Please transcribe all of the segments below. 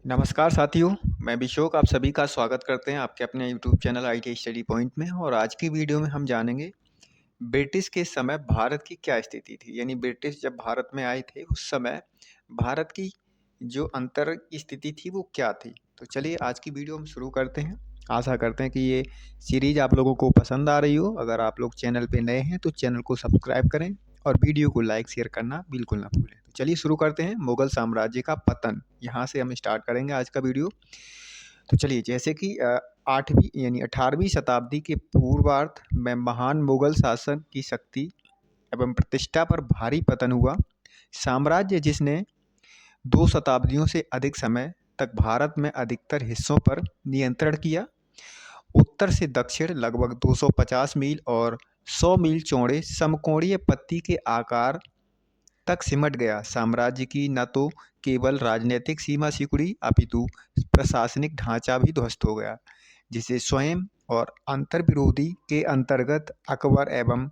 नमस्कार साथियों, मैं अभिषेक आप सभी का स्वागत करते हैं आपके अपने YouTube channel IT study point में। और आज की वीडियो में हम जानेंगे ब्रिटिश के समय भारत की क्या स्थिति थी। यानी ब्रिटिश जब भारत में आए थे उस समय भारत की जो अंतर स्थिति थी वो क्या थी। तो चलिए आज की वीडियो हम शुरू करते हैं। आशा करते हैं कि ये सीरीज आप लोगों को पसंद आ रही हो। अगर आप लोग चैनल पे नए हैं तो चैनल को सब्सक्राइब करें और वीडियो को लाइक शेयर करना बिल्कुल ना भूलें। तो चलिए शुरू करते हैं। मुगल साम्राज्य का पतन, यहाँ से हम स्टार्ट करेंगे आज का वीडियो। तो चलिए, जैसे कि 8वीं यानी 18वीं शताब्दी के पूर्वार्ध में महान मुगल शासन की शक्ति एवं प्रतिष्ठा पर भारी पतन हुआ। साम्राज्य जिसने 2 शताब्दियों से अधिक समय तक भारत में अधिकतर हिस्सों पर नियंत्रण किया, उत्तर से दक्षिण लगभग 250 मील और 100 मील चौड़े समकोणीय पत्ती के आकार तक सिमट गया। साम्राज्य की न तो केवल राजनीतिक सीमा सिकुड़ी अपितु प्रशासनिक ढांचा भी ध्वस्त हो गया, जिसे स्वयं और अंतर्विरोधी के अंतर्गत अकबर एवं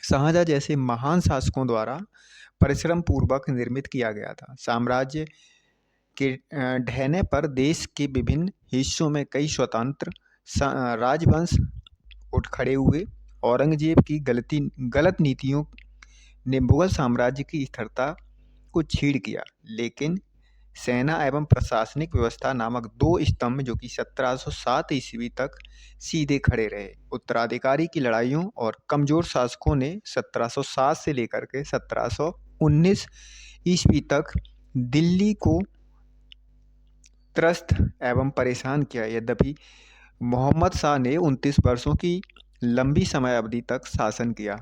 शाहजहां जैसे महान शासकों द्वारा परिश्रम पूर्वक निर्मित किया गया था। साम्राज्य के ढहने पर देश के विभिन्न हिस्सों में कई स्वतंत्र राजवंश उठ खड़े हुए। औरंगजेब की गलत नीतियों ने मुगल साम्राज्य की स्थिरता को छीड़ किया, लेकिन सेना एवं प्रशासनिक व्यवस्था नामक दो स्तंभ जो कि 1707 ईस्वी तक सीधे खड़े रहे। उत्तराधिकारी की लड़ाइयों और कमजोर शासकों ने 1707 से लेकर के 1719 ईस्वी तक दिल्ली को त्रस्त एवं परेशान किया। यद्यपि मोहम्मद शाह ने 29 वर्षों की लंबी समय अवधि तक शासन किया,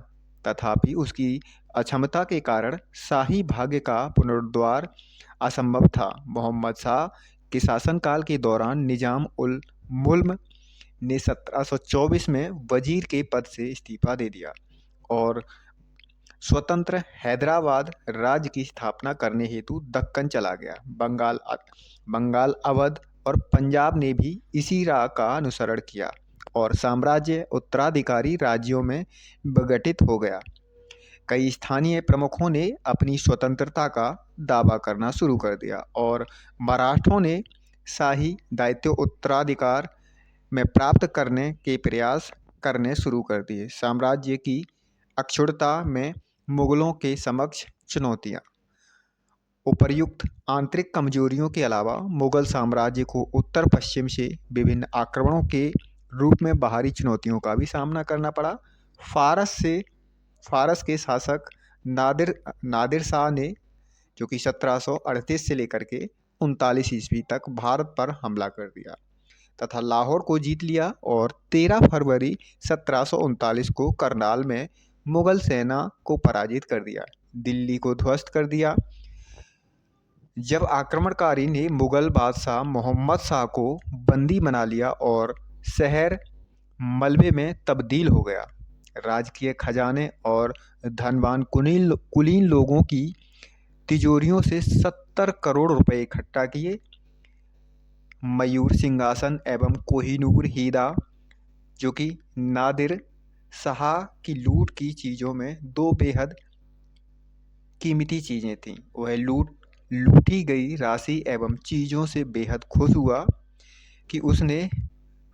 तथापि उसकी अक्षमता के कारण शाही भाग्य का पुनरुद्धार असंभव था। मोहम्मद शाह के शासनकाल के दौरान निजाम उल मुल्क ने 1724 में वजीर के पद से इस्तीफा दे दिया और स्वतंत्र हैदराबाद राज्य की स्थापना करने हेतु दक्कन चला गया। बंगाल, अवध और पंजाब ने भी इसी राह का अनुसरण किया और साम्राज्य उत्तराधिकारी राज्यों में विघटित हो गया। कई स्थानीय प्रमुखों ने अपनी स्वतंत्रता का दावा करना शुरू कर दिया और मराठों ने शाही दायित्व उत्तराधिकार में प्राप्त करने के प्रयास करने शुरू कर दिए। साम्राज्य की अक्षुण्णता में मुगलों के समक्ष चुनौतियाँ। उपर्युक्त आंतरिक कमजोरियों के अलावा मुगल साम्राज्य को उत्तर पश्चिम से विभिन्न आक्रमणों के रूप में बाहरी चुनौतियों का भी सामना करना पड़ा। फारस के शासक नादिर शाह ने जो कि 1738 से लेकर के 39 ईस्वी तक भारत पर हमला कर दिया तथा लाहौर को जीत लिया और 13 फरवरी 1739 को करनाल में मुगल सेना को पराजित कर दिया, दिल्ली को ध्वस्त कर दिया। जब आक्रमणकारी ने मुगल बादशाह मोहम्मद शाह को बंदी बना लिया और शहर मलबे में तब्दील हो गया। राजकीय खजाने और धनवान कुलीन लोगों की तिजोरियों से 70 करोड़ रुपए इकट्ठा किए। मयूर सिंहासन एवं कोहिनूर हीरा जो कि नादिर शाह की लूट की चीज़ों में दो बेहद कीमती चीज़ें थीं। वह लूटी गई राशि एवं चीज़ों से बेहद खुश हुआ कि उसने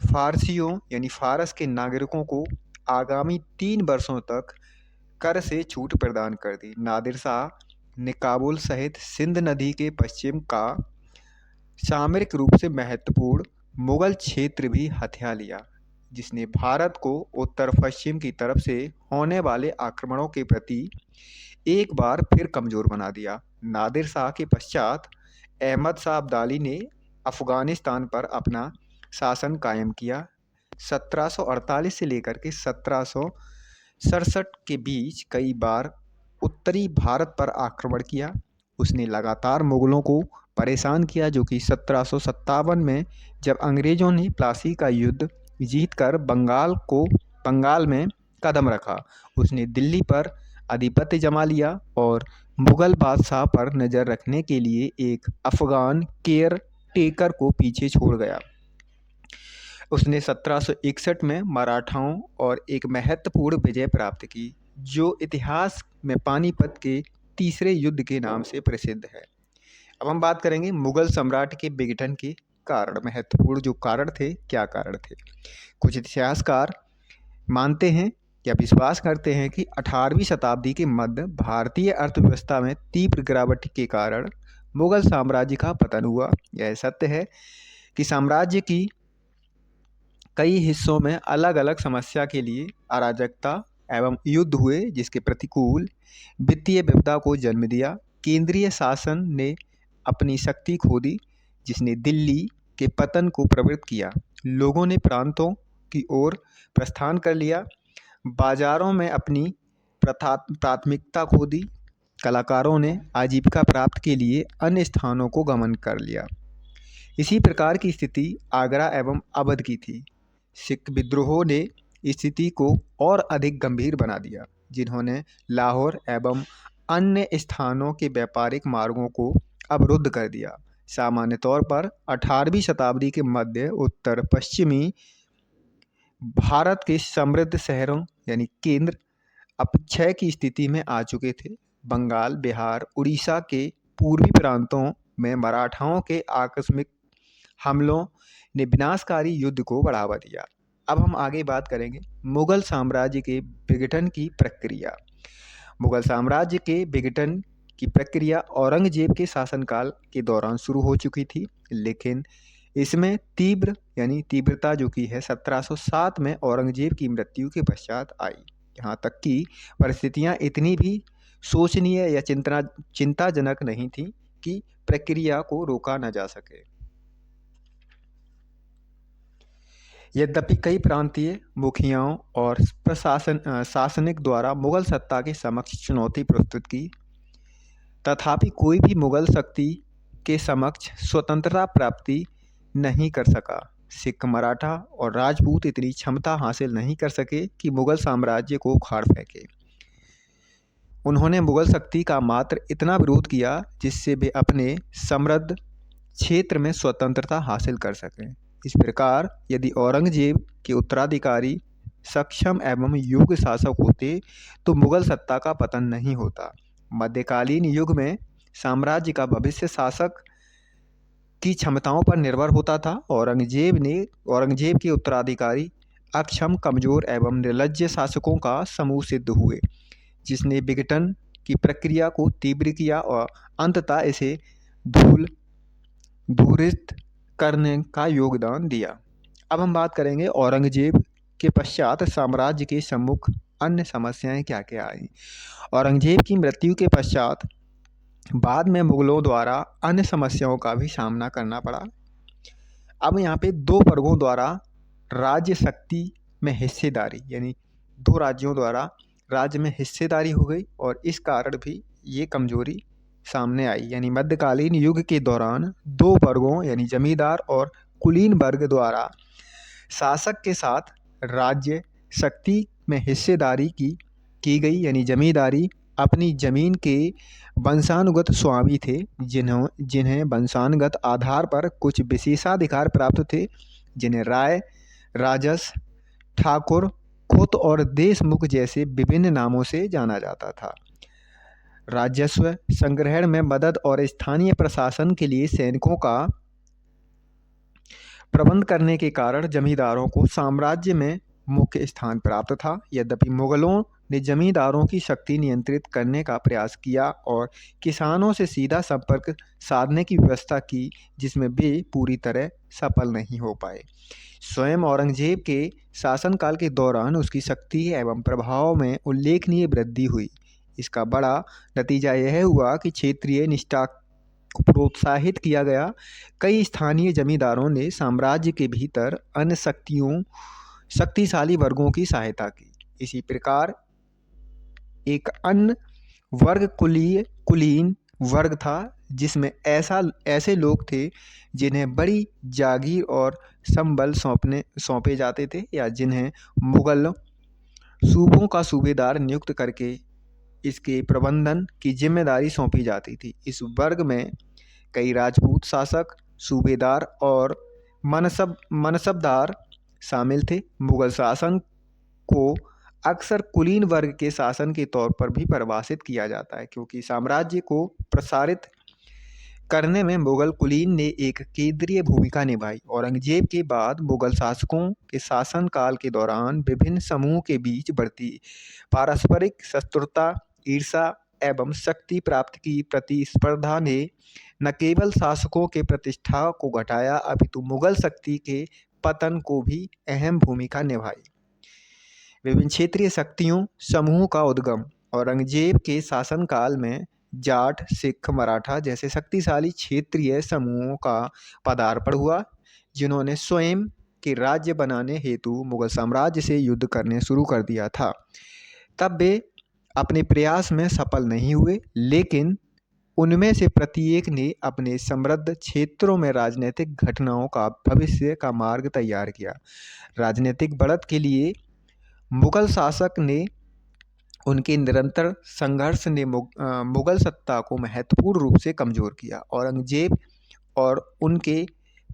फारसियों यानी फारस के नागरिकों को आगामी 3 वर्षों तक कर से छूट प्रदान कर दी। नादिर शाह ने काबुल सहित सिंध नदी के पश्चिम का सामरिक रूप से महत्वपूर्ण मुगल क्षेत्र भी हथिया लिया, जिसने भारत को उत्तर पश्चिम की तरफ से होने वाले आक्रमणों के प्रति एक बार फिर कमज़ोर बना दिया। नादिर शाह के पश्चात अहमद शाह अब्दाली ने अफ़गानिस्तान पर अपना शासन कायम किया। 1748 से लेकर के 1767 के बीच कई बार उत्तरी भारत पर आक्रमण किया। उसने लगातार मुगलों को परेशान किया, जो कि 1757 में जब अंग्रेज़ों ने प्लासी का युद्ध जीतकर बंगाल में कदम रखा, उसने दिल्ली पर आधिपत्य जमा लिया और मुगल बादशाह पर नज़र रखने के लिए एक अफ़गान केयर टेकर को पीछे छोड़ गया। उसने 1761 में मराठाओं और एक महत्वपूर्ण विजय प्राप्त की, जो इतिहास में पानीपत के तीसरे युद्ध के नाम से प्रसिद्ध है। अब हम बात करेंगे मुगल सम्राट के विघटन के कारण, महत्वपूर्ण जो कारण थे, क्या कारण थे। कुछ इतिहासकार मानते हैं या विश्वास करते हैं कि 18वीं शताब्दी के मध्य भारतीय अर्थव्यवस्था में तीव्र गिरावट के कारण मुगल साम्राज्य का पतन हुआ। यह सत्य है कि साम्राज्य की कई हिस्सों में अलग अलग समस्या के लिए अराजकता एवं युद्ध हुए, जिसके प्रतिकूल वित्तीय विपदा को जन्म दिया। केंद्रीय शासन ने अपनी शक्ति खो दी, जिसने दिल्ली के पतन को प्रवृत्त किया। लोगों ने प्रांतों की ओर प्रस्थान कर लिया, बाजारों में अपनी प्राथमिकता खो दी, कलाकारों ने आजीविका प्राप्त के लिए अन्य स्थानों को गमन कर लिया। इसी प्रकार की स्थिति आगरा एवं अवध की थी। सिख विद्रोहों ने स्थिति को और अधिक गंभीर बना दिया, जिन्होंने लाहौर एवं अन्य स्थानों के व्यापारिक मार्गों को अवरुद्ध कर दिया। सामान्य तौर पर 18वीं शताब्दी के मध्य उत्तर पश्चिमी भारत के समृद्ध शहरों यानी केंद्र अपक्षय की स्थिति में आ चुके थे। बंगाल, बिहार, उड़ीसा के पूर्वी प्रांतों में मराठाओं के आकस्मिक हमलों ने विनाशकारी युद्ध को बढ़ावा दिया। अब हम आगे बात करेंगे मुगल साम्राज्य के विघटन की प्रक्रिया। मुगल साम्राज्य के विघटन की प्रक्रिया औरंगजेब के शासनकाल के दौरान शुरू हो चुकी थी, लेकिन इसमें तीव्रता जो कि है 1707 में औरंगजेब की मृत्यु के पश्चात आई। यहाँ तक कि परिस्थितियाँ इतनी भी शोचनीय या चिंताजनक नहीं थी कि प्रक्रिया को रोका न जा सके। यद्यपि कई प्रांतीय मुखियाओं और शासनिक द्वारा मुगल सत्ता के समक्ष चुनौती प्रस्तुत की, तथापि कोई भी मुगल शक्ति के समक्ष स्वतंत्रता प्राप्ति नहीं कर सका। सिख, मराठा और राजपूत इतनी क्षमता हासिल नहीं कर सके कि मुगल साम्राज्य को उखाड़ फेंके। उन्होंने मुगल शक्ति का मात्र इतना विरोध किया जिससे वे अपने समृद्ध क्षेत्र में स्वतंत्रता हासिल कर सकें। इस प्रकार यदि औरंगजेब के उत्तराधिकारी सक्षम एवं योग्य शासक होते तो मुगल सत्ता का पतन नहीं होता। मध्यकालीन युग में साम्राज्य का भविष्य शासक की क्षमताओं पर निर्भर होता था। औरंगजेब के उत्तराधिकारी अक्षम, कमजोर एवं निर्लज्ज शासकों का समूह सिद्ध हुए, जिसने विघटन की प्रक्रिया को तीव्र किया और अंततः इसे धूलित करने का योगदान दिया। अब हम बात करेंगे औरंगजेब के पश्चात साम्राज्य के सम्मुख अन्य समस्याएं क्या क्या आई। औरंगजेब की मृत्यु के पश्चात बाद में मुगलों द्वारा अन्य समस्याओं का भी सामना करना पड़ा। अब यहाँ पे दो वर्गों द्वारा राज्य शक्ति में हिस्सेदारी, यानी दो राज्यों द्वारा राज्य में हिस्सेदारी हो गई और इस कारण भी ये कमजोरी सामने आई। यानी मध्यकालीन युग के दौरान दो वर्गों यानी जमींदार और कुलीन वर्ग द्वारा शासक के साथ राज्य शक्ति में हिस्सेदारी की गई। यानी जमींदारी अपनी जमीन के वंशानुगत स्वामी थे, जिन्हें वंशानुगत आधार पर कुछ विशेषाधिकार प्राप्त थे, जिन्हें राय, राजस, ठाकुर, खुत और देशमुख जैसे विभिन्न नामों से जाना जाता था। राजस्व संग्रहण में मदद और स्थानीय प्रशासन के लिए सैनिकों का प्रबंध करने के कारण जमींदारों को साम्राज्य में मुख्य स्थान प्राप्त था। यद्यपि मुगलों ने जमींदारों की शक्ति नियंत्रित करने का प्रयास किया और किसानों से सीधा संपर्क साधने की व्यवस्था की, जिसमें वे पूरी तरह सफल नहीं हो पाए। स्वयं औरंगजेब के शासनकाल के दौरान उसकी शक्ति एवं प्रभाव में उल्लेखनीय वृद्धि हुई। इसका बड़ा नतीजा यह हुआ कि क्षेत्रीय निष्ठा को प्रोत्साहित किया गया। कई स्थानीय जमींदारों ने साम्राज्य के भीतर अन्य शक्तिशाली वर्गों की सहायता की। इसी प्रकार एक अन्य वर्ग कुलीन वर्ग था, जिसमें ऐसे लोग थे जिन्हें बड़ी जागीर और संबल सौंपे जाते थे या जिन्हें मुगल सूबों का सूबेदार नियुक्त करके इसके प्रबंधन की जिम्मेदारी सौंपी जाती थी। इस वर्ग में कई राजपूत शासक, सूबेदार और मनसबदार शामिल थे। मुगल शासन को अक्सर कुलीन वर्ग के शासन के तौर पर भी परिभाषित किया जाता है, क्योंकि साम्राज्य को प्रसारित करने में मुगल कुलीन ने एक केंद्रीय भूमिका निभाई। औरंगजेब के बाद मुगल शासकों के शासनकाल के दौरान विभिन्न समूहों के बीच बढ़ती पारस्परिक शत्रुता, ईर्ष्या एवं शक्ति प्राप्ति की प्रतिस्पर्धा ने न केवल शासकों के प्रतिष्ठा को घटाया अपितु मुगल शक्ति के पतन को भी अहम भूमिका निभाई। विभिन्न क्षेत्रीय शक्तियों समूहों का उद्गम। औरंगजेब के शासनकाल में जाट, सिख, मराठा जैसे शक्तिशाली क्षेत्रीय समूहों का पदार्पण हुआ, जिन्होंने स्वयं के राज्य बनाने हेतु मुगल साम्राज्य से युद्ध करने शुरू कर दिया था। तब वे अपने प्रयास में सफल नहीं हुए, लेकिन उनमें से प्रत्येक ने अपने समृद्ध क्षेत्रों में राजनीतिक घटनाओं का भविष्य का मार्ग तैयार किया। राजनीतिक बढ़त के लिए मुगल शासक ने उनके निरंतर संघर्ष ने मुगल सत्ता को महत्वपूर्ण रूप से कमजोर किया। औरंगजेब और उनके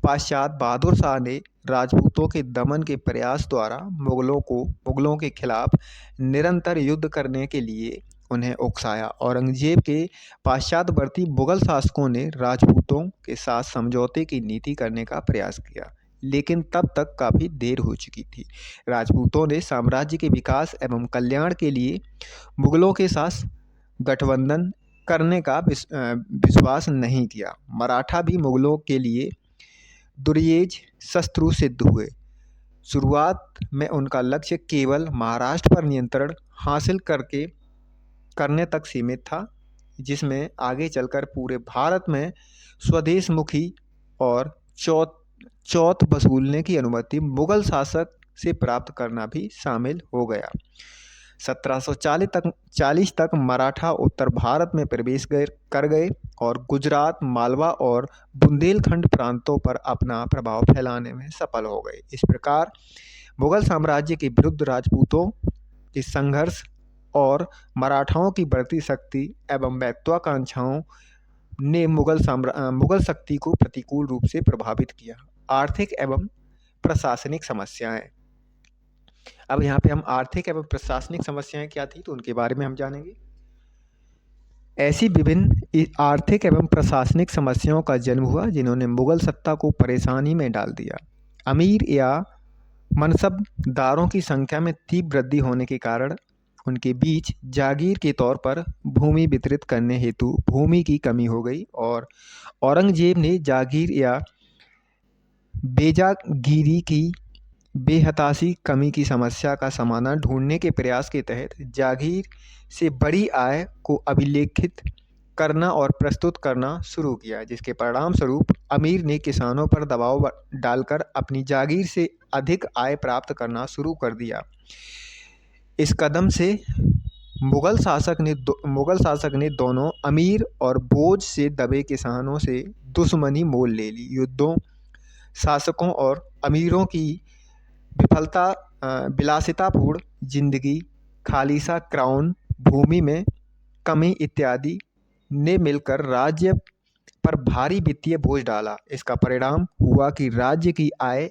पश्चात बहादुर शाह ने राजपूतों के दमन के प्रयास द्वारा मुगलों के खिलाफ निरंतर युद्ध करने के लिए उन्हें उकसाया। औरंगजेब के पश्चातवर्ती मुगल शासकों ने राजपूतों के साथ समझौते की नीति करने का प्रयास किया, लेकिन तब तक काफ़ी देर हो चुकी थी। राजपूतों ने साम्राज्य के विकास एवं कल्याण के लिए मुगलों के साथ गठबंधन करने का विश्वास नहीं किया। मराठा भी मुगलों के लिए दुर्येज शत्रु सिद्ध हुए। शुरुआत में उनका लक्ष्य केवल महाराष्ट्र पर नियंत्रण हासिल करने तक सीमित था, जिसमें आगे चलकर पूरे भारत में स्वदेशमुखी और चौथ वसूलने की अनुमति मुगल शासक से प्राप्त करना भी शामिल हो गया। 1740 तक मराठा उत्तर भारत में प्रवेश कर गए और गुजरात, मालवा और बुंदेलखंड प्रांतों पर अपना प्रभाव फैलाने में सफल हो गए। इस प्रकार मुगल साम्राज्य के विरुद्ध राजपूतों के संघर्ष और मराठाओं की बढ़ती शक्ति एवं महत्वाकांक्षाओं ने मुगल शक्ति को प्रतिकूल रूप से प्रभावित किया। आर्थिक एवं प्रशासनिक समस्याएं। अब यहाँ पे हम आर्थिक एवं प्रशासनिक समस्याएं क्या थी तो उनके बारे में हम जानेंगे। ऐसी विभिन्न आर्थिक एवं प्रशासनिक समस्याओं का जन्म हुआ जिन्होंने मुगल सत्ता को परेशानी में डाल दिया। अमीर या मनसबदारों की संख्या में तीव्र वृद्धि होने के कारण उनके बीच जागीर के तौर पर भूमि वितरित करने हेतु भूमि की कमी हो गई और औरंगजेब ने जागीर या बेजागीरी की बेहताशी कमी की समस्या का समाधान ढूंढने के प्रयास के तहत जागीर से बड़ी आय को अभिलेखित करना और प्रस्तुत करना शुरू किया, जिसके परिणाम स्वरूप अमीर ने किसानों पर दबाव डालकर अपनी जागीर से अधिक आय प्राप्त करना शुरू कर दिया। इस कदम से मुगल शासक ने दोनों अमीर और बोझ से दबे किसानों से दुश्मनी मोल ले ली। युद्धों, शासकों और अमीरों की विलासितापूर्ण जिंदगी, खालिसा क्राउन, भूमि में कमी इत्यादि ने मिलकर राज्य पर भारी वित्तीय बोझ डाला। इसका परिणाम हुआ कि राज्य की आय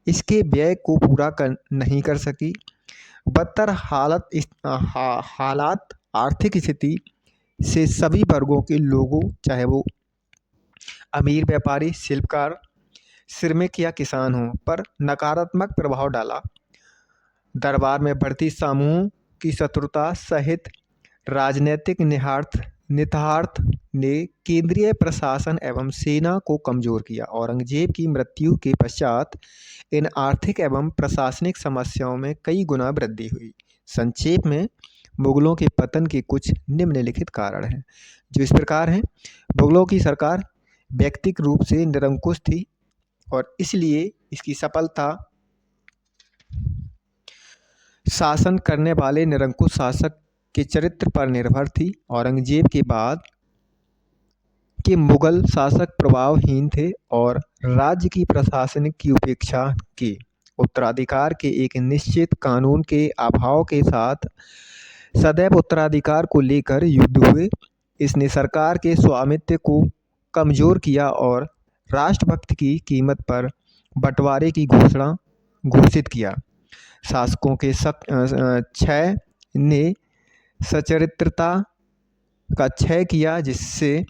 इसके व्यय को पूरा नहीं कर सकी। बदतर हालात आर्थिक स्थिति से सभी वर्गों के लोगों, चाहे वो अमीर, व्यापारी, शिल्पकार, श्रमिक या किसान हों, पर नकारात्मक प्रभाव डाला। दरबार में बढ़ती समूह की शत्रुता सहित राजनीतिक निहितार्थ ने केंद्रीय प्रशासन एवं सेना को कमजोर किया। औरंगजेब की मृत्यु के पश्चात इन आर्थिक एवं प्रशासनिक समस्याओं में कई गुना वृद्धि हुई। संक्षेप में मुगलों के पतन के कुछ निम्नलिखित कारण हैं, जो इस प्रकार हैं। मुगलों की सरकार व्यक्तिगत रूप से निरंकुश थी और इसलिए इसकी सफलता शासन करने वाले निरंकुश शासक के चरित्र पर निर्भर थी। औरंगजेब के बाद के मुगल शासक प्रभावहीन थे और राज्य की प्रशासनिक की उपेक्षा की। उत्तराधिकार के एक निश्चित कानून के अभाव के साथ सदैव उत्तराधिकार को लेकर युद्ध हुए। इसने सरकार के स्वामित्व को कमजोर किया और राष्ट्रभक्त की कीमत पर बंटवारे की घोषणा घोषित किया। शासकों के क्षय ने सचरित्रता का क्षय किया, जिससे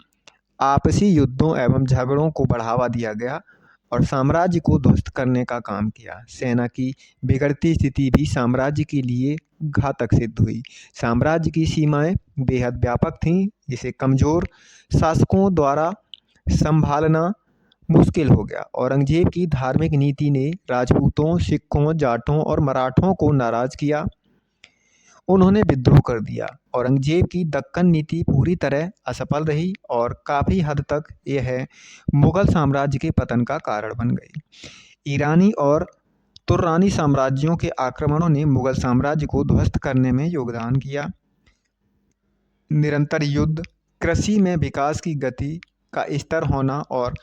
आपसी युद्धों एवं झगड़ों को बढ़ावा दिया गया और साम्राज्य को ध्वस्त करने का काम किया। सेना की बिगड़ती स्थिति भी साम्राज्य के लिए घातक सिद्ध हुई। साम्राज्य की सीमाएं बेहद व्यापक थीं, जिसे कमजोर शासकों द्वारा संभालना मुश्किल हो गया। औरंगजेब की धार्मिक नीति ने राजपूतों, सिखों, जाटों और मराठों को नाराज किया। उन्होंने विद्रोह कर दिया। औरंगजेब की दक्कन नीति पूरी तरह असफल रही और काफ़ी हद तक यह मुगल साम्राज्य के पतन का कारण बन गई। ईरानी और तुर्रानी साम्राज्यों के आक्रमणों ने मुगल साम्राज्य को ध्वस्त करने में योगदान किया। निरंतर युद्ध, कृषि में विकास की गति का स्तर होना और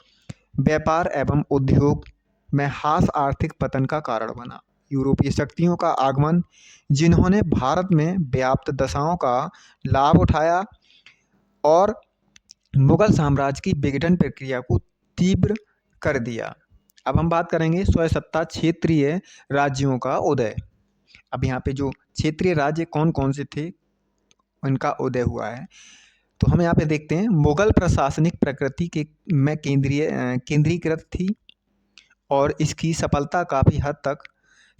व्यापार एवं उद्योग में हास आर्थिक पतन का कारण बना। यूरोपीय शक्तियों का आगमन, जिन्होंने भारत में व्याप्त दशाओं का लाभ उठाया और मुगल साम्राज्य की विघटन प्रक्रिया को तीव्र कर दिया। अब हम बात करेंगे स्वसत्ता क्षेत्रीय राज्यों का उदय। अब यहाँ पे जो क्षेत्रीय राज्य कौन कौन से थे, उनका उदय हुआ है। तो हम यहाँ पे देखते हैं, मुगल प्रशासनिक प्रकृति के में केंद्रीकृत थी और इसकी सफलता काफ़ी हद तक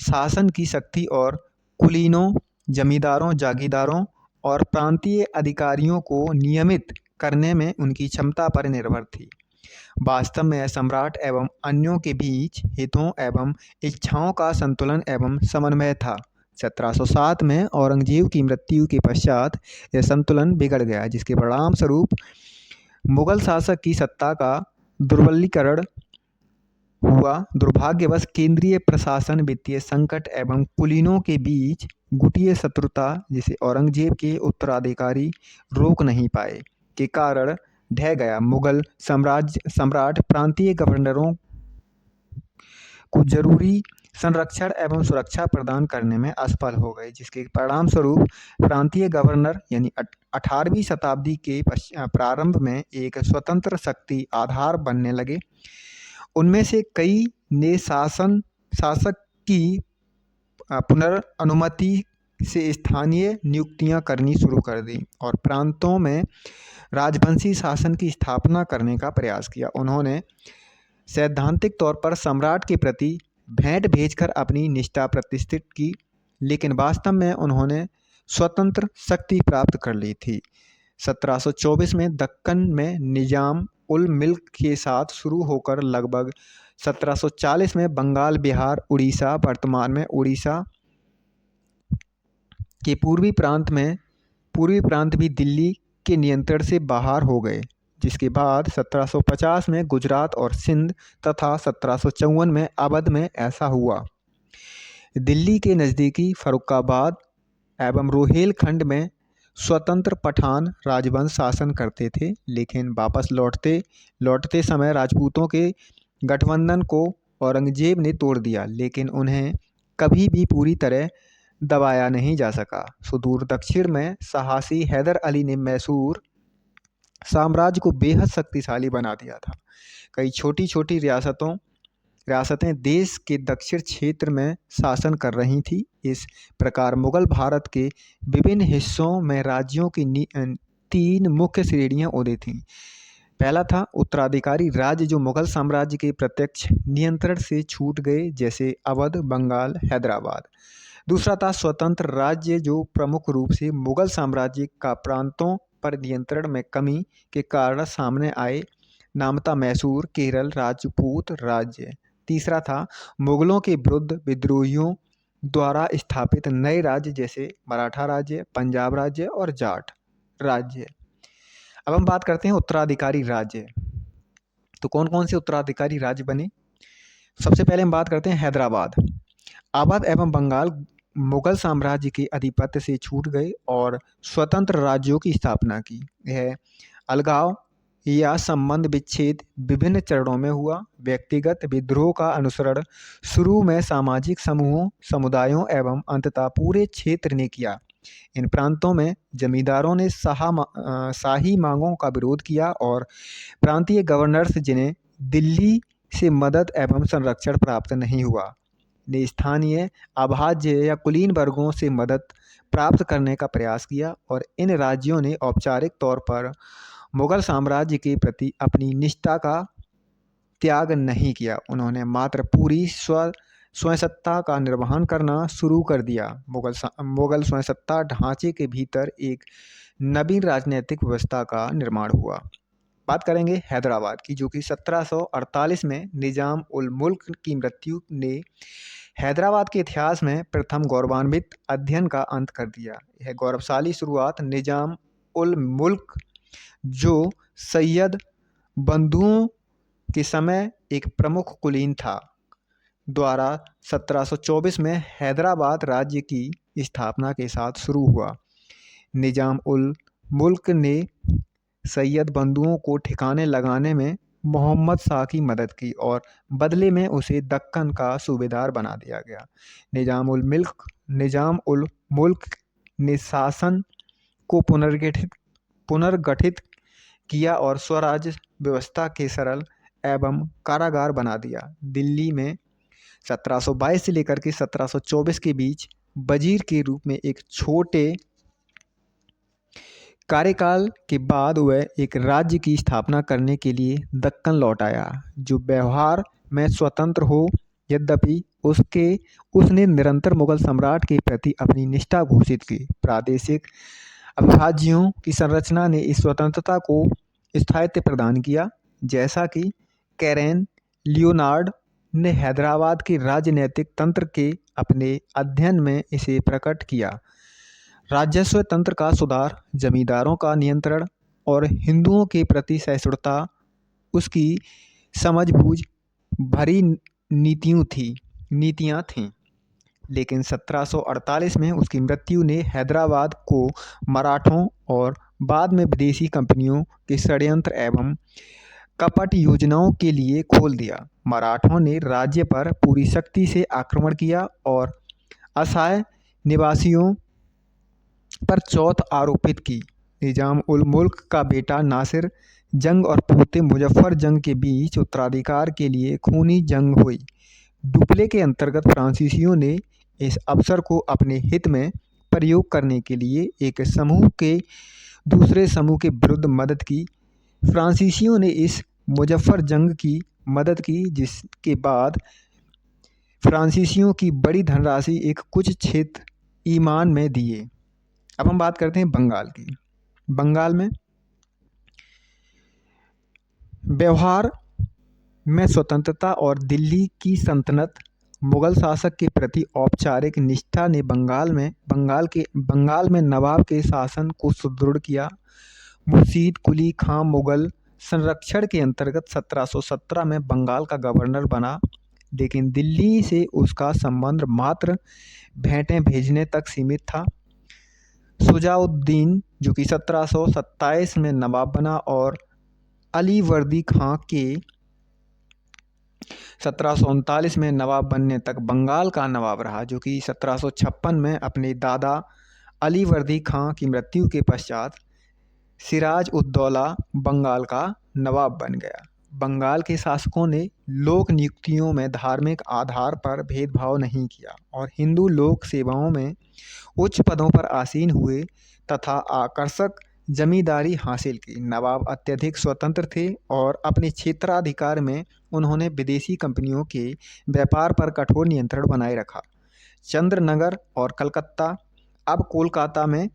शासन की शक्ति और कुलीनों, जमींदारों, जागीरदारों और प्रांतीय अधिकारियों को नियमित करने में उनकी क्षमता पर निर्भर थी। वास्तव में सम्राट एवं अन्यों के बीच हितों एवं इच्छाओं का संतुलन एवं समन्वय था। 1707 में औरंगजेब की मृत्यु के पश्चात यह संतुलन बिगड़ गया, जिसके परिणाम स्वरूप मुगल शासक की सत्ता का दुर्बलीकरण हुआ। दुर्भाग्यवश केंद्रीय प्रशासन, वित्तीय संकट एवं कुलीनों के बीच गुटीय शत्रुता, जिसे औरंगजेब के उत्तराधिकारी रोक नहीं पाए, के कारण ढह गया। मुगल सम्राट प्रांतीय गवर्नरों को जरूरी संरक्षण एवं सुरक्षा प्रदान करने में असफल हो गए, जिसके परिणाम स्वरूप प्रांतीय गवर्नर यानी 18वीं शताब्दी के प्रारंभ में एक स्वतंत्र शक्ति आधार बनने लगे। उनमें से कई ने शासक की पुनर्अनुमति से स्थानीय नियुक्तियां करनी शुरू कर दी और प्रांतों में राजवंशी शासन की स्थापना करने का प्रयास किया। उन्होंने सैद्धांतिक तौर पर सम्राट के प्रति भेंट भेजकर अपनी निष्ठा प्रतिष्ठित की, लेकिन वास्तव में उन्होंने स्वतंत्र शक्ति प्राप्त कर ली थी। 1724 में दक्कन में निजाम उल मुल्क के साथ शुरू होकर लगभग 1740 में बंगाल, बिहार, उड़ीसा, वर्तमान में उड़ीसा के पूर्वी प्रांत भी दिल्ली के नियंत्रण से बाहर हो गए, जिसके बाद 1750 में गुजरात और सिंध तथा 1754 में अवध में ऐसा हुआ। दिल्ली के नज़दीकी फर्रुखाबाद एवं रोहेलखंड में स्वतंत्र पठान राजवंश शासन करते थे, लेकिन वापस लौटते समय राजपूतों के गठबंधन को औरंगजेब ने तोड़ दिया, लेकिन उन्हें कभी भी पूरी तरह दबाया नहीं जा सका। सुदूर दक्षिण में साहसी हैदर अली ने मैसूर साम्राज्य को बेहद शक्तिशाली बना दिया था। कई छोटी छोटी रियासतें देश के दक्षिण क्षेत्र में शासन कर रही थी। इस प्रकार मुगल भारत के विभिन्न हिस्सों में राज्यों की 3 मुख्य श्रेणियां उदय थीं। पहला था उत्तराधिकारी राज्य, जो मुगल साम्राज्य के प्रत्यक्ष नियंत्रण से छूट गए, जैसे अवध, बंगाल, हैदराबाद। दूसरा था स्वतंत्र राज्य, जो प्रमुख रूप से मुगल साम्राज्य का प्रांतों पर नियंत्रण में कमी के कारण सामने आए, नामता मैसूर, केरल राजपूत राज्य। तीसरा था मुगलों के विरुद्ध विद्रोहियों द्वारा स्थापित नए राज्य, जैसे मराठा राज्य, पंजाब राज्य और जाट राज्य। अब हम बात करते हैं उत्तराधिकारी राज्य। तो कौन कौन से उत्तराधिकारी राज्य बने? सबसे पहले हम बात करते हैं हैदराबाद। अवध एवं बंगाल मुगल साम्राज्य के आधिपत्य से छूट गए और स्वतंत्र राज्यों की स्थापना की। यह अलगाव या संबंध विच्छेद विभिन्न चरणों में हुआ। व्यक्तिगत विद्रोह का अनुसरण शुरू में सामाजिक समूहों, समुदायों एवं अंततः पूरे क्षेत्र ने किया। इन प्रांतों में जमींदारों ने शाही मांगों का विरोध किया और प्रांतीय गवर्नर्स, जिन्हें दिल्ली से मदद एवं संरक्षण प्राप्त नहीं हुआ, ने स्थानीय अभाज्य या कुलीन वर्गों से मदद प्राप्त करने का प्रयास किया और इन राज्यों ने औपचारिक तौर पर मुगल साम्राज्य के प्रति अपनी निष्ठा का त्याग नहीं किया। उन्होंने मात्र पूरी स्वयंसत्ता का निर्वहन करना शुरू कर दिया। मुगल स्वयंसत्ता ढांचे के भीतर एक नवीन राजनीतिक व्यवस्था का निर्माण हुआ। बात करेंगे हैदराबाद की, जो कि 1748 में निजाम उल मुल्क की मृत्यु ने हैदराबाद के इतिहास में प्रथम गौरवान्वित अध्ययन का अंत कर दिया। यह गौरवशाली शुरुआत निजाम उल मुल्क, जो सैयद बंधुओं के समय एक प्रमुख कुलीन था, द्वारा 1724 में हैदराबाद राज्य की स्थापना के साथ शुरू हुआ। निजाम उल मुल्क ने सैयद बंधुओं को ठिकाने लगाने में मोहम्मद शाह की मदद की और बदले में उसे दक्कन का सूबेदार बना दिया गया। निजाम उल मुल्क ने शासन को पुनर्गठित किया और स्वराज्य व्यवस्था के सरल एवं कारागार बना दिया। दिल्ली में 1722 से लेकर के 1724 के बीच वजीर के रूप में एक छोटे कार्यकाल के बाद वह एक राज्य की स्थापना करने के लिए दक्कन लौट आया, जो व्यवहार में स्वतंत्र हो। यद्यपि उसने निरंतर मुगल सम्राट के प्रति अपनी निष्ठा घोषित की। प्रादेशिक अविभाज्यों की संरचना ने इस स्वतंत्रता को स्थायित्व प्रदान किया, जैसा कि कैरेन लियोनार्ड ने हैदराबाद के राजनीतिक तंत्र के अपने अध्ययन में इसे प्रकट किया। राजस्व तंत्र का सुधार, जमींदारों का नियंत्रण और हिंदुओं के प्रति सहिष्णुता उसकी समझबूझ भरी नीतियाँ थीं। लेकिन 1748 में उसकी मृत्यु ने हैदराबाद को मराठों और बाद में विदेशी कंपनियों के षड्यंत्र एवं कपट योजनाओं के लिए खोल दिया। मराठों ने राज्य पर पूरी शक्ति से आक्रमण किया और असहाय निवासियों पर चौथ आरोपित की। निजाम उल मुल्क का बेटा नासिर जंग और पोते मुजफ्फर जंग के बीच उत्तराधिकार के लिए खूनी जंग हुई। डुप्ले के अंतर्गत फ्रांसीसियों ने इस अवसर को अपने हित में प्रयोग करने के लिए एक समूह के दूसरे समूह के विरुद्ध मदद की। फ्रांसीसियों ने इस मुजफ्फर जंग की मदद की, जिसके बाद फ्रांसीसियों की बड़ी धनराशि एक कुछ क्षेत्र ईमान में दिए। अब हम बात करते हैं बंगाल की। बंगाल में व्यवहार में स्वतंत्रता और दिल्ली की सल्तनत, मुगल शासक के प्रति औपचारिक निष्ठा ने बंगाल में नवाब के शासन को सुदृढ़ किया। मुर्शीद कुली खां मुगल संरक्षण के अंतर्गत 1717 में बंगाल का गवर्नर बना, लेकिन दिल्ली से उसका संबंध मात्र भेंटें भेजने तक सीमित था। शुजाउद्दीन, जो कि 1727 में नवाब बना, और अलीवर्दी खां के 1739 में नवाब बनने तक बंगाल का नवाब रहा, जो कि 1756 में अपने दादा अलीवर्दी खां की मृत्यु के पश्चात सिराज उद-दौला बंगाल का नवाब बन गया। बंगाल के शासकों ने लोक नियुक्तियों में धार्मिक आधार पर भेदभाव नहीं किया और हिंदू लोक सेवाओं में उच्च पदों पर आसीन हुए तथा आकर्षक जमींदारी हासिल की। नवाब अत्यधिक स्वतंत्र थे और अपने क्षेत्राधिकार में उन्होंने विदेशी कंपनियों के व्यापार पर कठोर नियंत्रण बनाए रखा। चंद्रनगर और कलकत्ता, अब कोलकाता में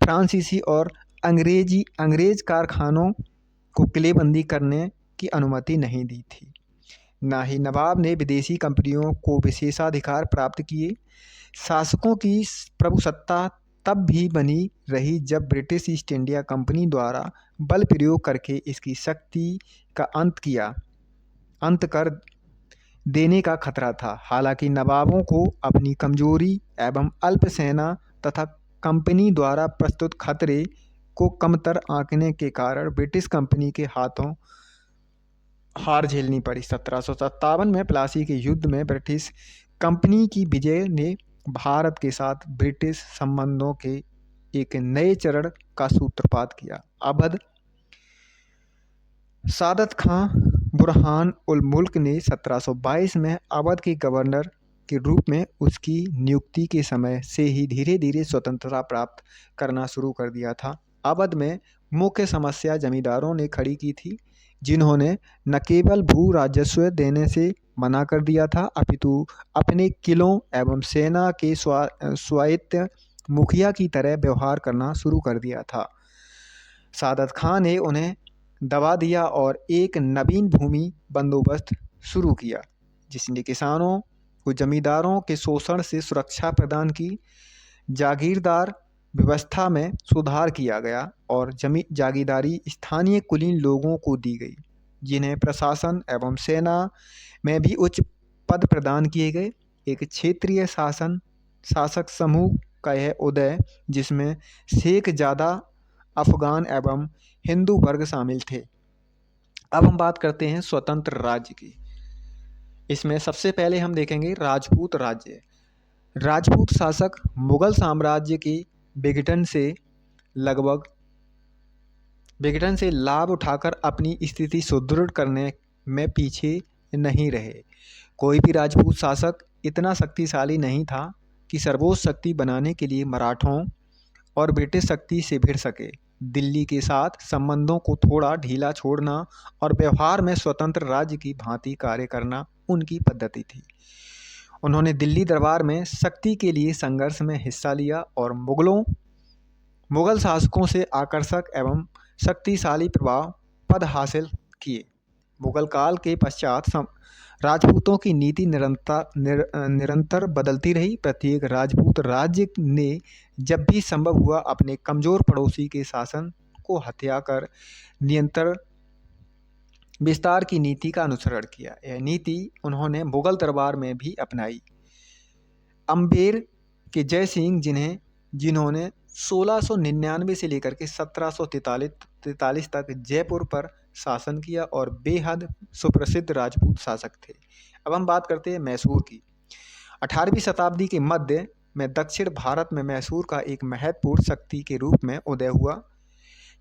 फ्रांसीसी और अंग्रेज कारखानों को किलेबंदी करने की अनुमति नहीं दी थी। न ही नवाब ने विदेशी कंपनियों को विशेषाधिकार प्राप्त किए। शासकों की प्रभुसत्ता तब भी बनी रही जब ब्रिटिश ईस्ट इंडिया कंपनी द्वारा बल प्रयोग करके इसकी शक्ति का अंत कर देने का खतरा था। हालांकि नवाबों को अपनी कमजोरी एवं अल्प सेना तथा कंपनी द्वारा प्रस्तुत खतरे को कमतर आंकने के कारण ब्रिटिश कंपनी के हाथों हार झेलनी पड़ी। 1757 में प्लासी के युद्ध में ब्रिटिश कंपनी की विजय ने भारत के साथ ब्रिटिश संबंधों के एक नए चरण का सूत्रपात किया। अवध सादत खां बुरहान उल मुल्क ने 1722 में अवध के गवर्नर के रूप में उसकी नियुक्ति के समय से ही धीरे धीरे स्वतंत्रता प्राप्त करना शुरू कर दिया था। अवध में मुख्य समस्या जमींदारों ने खड़ी की थी, जिन्होंने न केवल भू राजस्व देने से मना कर दिया था, अपितु अपने किलों एवं सेना के स्वायत्त मुखिया की तरह व्यवहार करना शुरू कर दिया था। सादत खान ने उन्हें दबा दिया और एक नवीन भूमि बंदोबस्त शुरू किया, जिसने किसानों को जमींदारों के शोषण से सुरक्षा प्रदान की। जागीरदार व्यवस्था में सुधार किया गया और जागीरदारी स्थानीय कुलीन लोगों को दी गई, जिन्हें प्रशासन एवं सेना में भी उच्च पद प्रदान किए गए। एक क्षेत्रीय शासक समूह का यह उदय, जिसमें शेख ज़्यादा अफगान एवं हिंदू वर्ग शामिल थे। अब हम बात करते हैं स्वतंत्र राज्य की। इसमें सबसे पहले हम देखेंगे राजपूत राज्य। राजपूत शासक मुगल साम्राज्य के विघटन से लाभ उठाकर अपनी स्थिति सुदृढ़ करने में पीछे नहीं रहे। कोई भी राजपूत शासक इतना शक्तिशाली नहीं था कि सर्वोच्च शक्ति बनाने के लिए मराठों और ब्रिटिश शक्ति से भिड़ सके। दिल्ली के साथ संबंधों को थोड़ा ढीला छोड़ना और व्यवहार में स्वतंत्र राज्य की भांति कार्य करना उनकी पद्धति थी। उन्होंने दिल्ली दरबार में शक्ति के लिए संघर्ष में हिस्सा लिया और मुगल शासकों से आकर्षक एवं शक्तिशाली प्रभाव पद हासिल किए। मुगल काल के पश्चात राजपूतों की नीति निरंतर बदलती रही। प्रत्येक राजपूत राज्य ने जब भी संभव हुआ अपने कमजोर पड़ोसी के शासन को हत्या कर निरंतर विस्तार की नीति का अनुसरण किया। यह नीति उन्होंने मुगल दरबार में भी अपनाई। अम्बेर के जय सिंह, जिन्होंने 1699 से लेकर के 1743 तक जयपुर पर शासन किया और बेहद सुप्रसिद्ध राजपूत शासक थे। अब हम बात करते हैं मैसूर की। 18वीं शताब्दी के मध्य में दक्षिण भारत में मैसूर का एक महत्वपूर्ण शक्ति के रूप में उदय हुआ।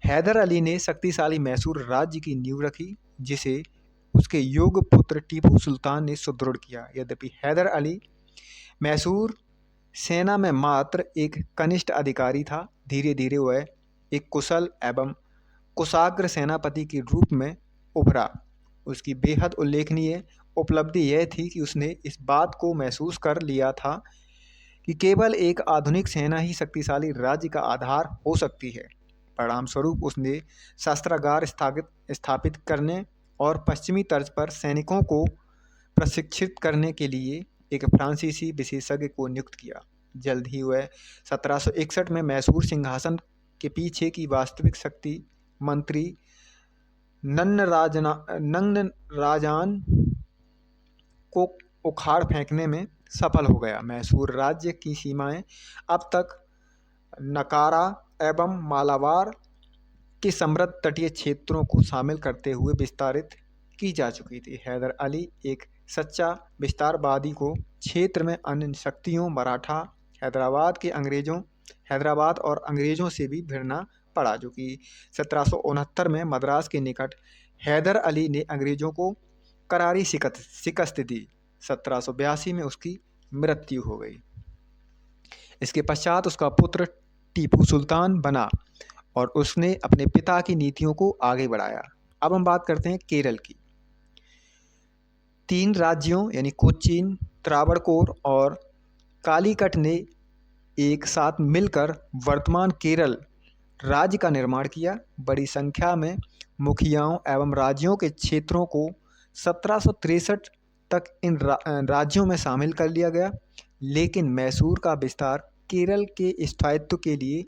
हैदर अली ने शक्तिशाली मैसूर राज्य की नींव रखी, जिसे उसके योग्य पुत्र टीपू सुल्तान ने सुदृढ़ किया। यद्यपि हैदर अली मैसूर सेना में मात्र एक कनिष्ठ अधिकारी था, धीरे धीरे वह एक कुशल एवं कुशाग्र सेनापति के रूप में उभरा। उसकी बेहद उल्लेखनीय उपलब्धि यह थी कि उसने इस बात को महसूस कर लिया था कि केवल एक आधुनिक सेना ही शक्तिशाली राज्य का आधार हो सकती है। परिणामस्वरूप उसने शस्त्रागार स्थापित करने और पश्चिमी तर्ज पर सैनिकों को प्रशिक्षित करने के लिए एक फ्रांसीसी विशेषज्ञ को नियुक्त किया। जल्द ही वह 1761 में मैसूर सिंहासन के पीछे की वास्तविक शक्ति मंत्री नन्नराजान को उखाड़ फेंकने में सफल हो गया। मैसूर राज्य की सीमाएं अब तक नकारा एवं मालाबार के समृद्ध तटीय क्षेत्रों को शामिल करते हुए विस्तारित की जा चुकी थी। हैदर अली एक सच्चा विस्तारवादी को क्षेत्र में अन्य शक्तियों मराठा हैदराबाद और अंग्रेज़ों से भी भिड़ना पड़ा, जो कि 1769 में मद्रास के निकट हैदर अली ने अंग्रेज़ों को करारी शिकस्त दी। 1782 में उसकी मृत्यु हो गई। इसके पश्चात उसका पुत्र टीपू सुल्तान बना और उसने अपने पिता की नीतियों को आगे बढ़ाया। अब हम बात करते हैं केरल की। 3 राज्यों यानी कोचीन, त्रावणकोर और कालीकट ने एक साथ मिलकर वर्तमान केरल राज्य का निर्माण किया। बड़ी संख्या में मुखियाओं एवं राज्यों के क्षेत्रों को 1763 तक इन राज्यों में शामिल कर लिया गया, लेकिन मैसूर का विस्तार केरल के स्थायित्व के लिए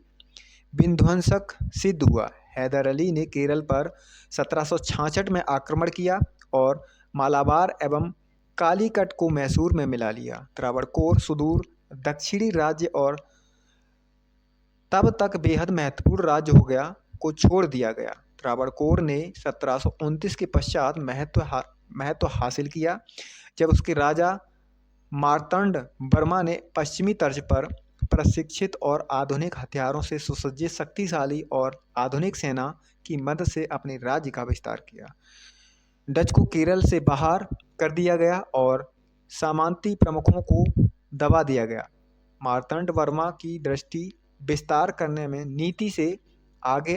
विध्वंसक सिद्ध हुआ। हैदर अली ने केरल पर 1766 में आक्रमण किया और मालाबार एवं कालीकट को मैसूर में मिला लिया। त्रावणकोर सुदूर दक्षिणी राज्य और तब तक बेहद महत्वपूर्ण राज्य हो गया को छोड़ दिया गया। त्रावणकोर ने 1729 के पश्चात महत्व हासिल किया, जब उसके राजा मार्तंड वर्मा ने पश्चिमी तर्ज पर प्रशिक्षित और आधुनिक हथियारों से सुसज्जित शक्तिशाली और आधुनिक सेना की मदद से अपने राज्य का विस्तार किया। डच को केरल से बाहर कर दिया गया और सामंती प्रमुखों को दबा दिया गया। मार्तंड वर्मा की दृष्टि विस्तार करने में नीति से आगे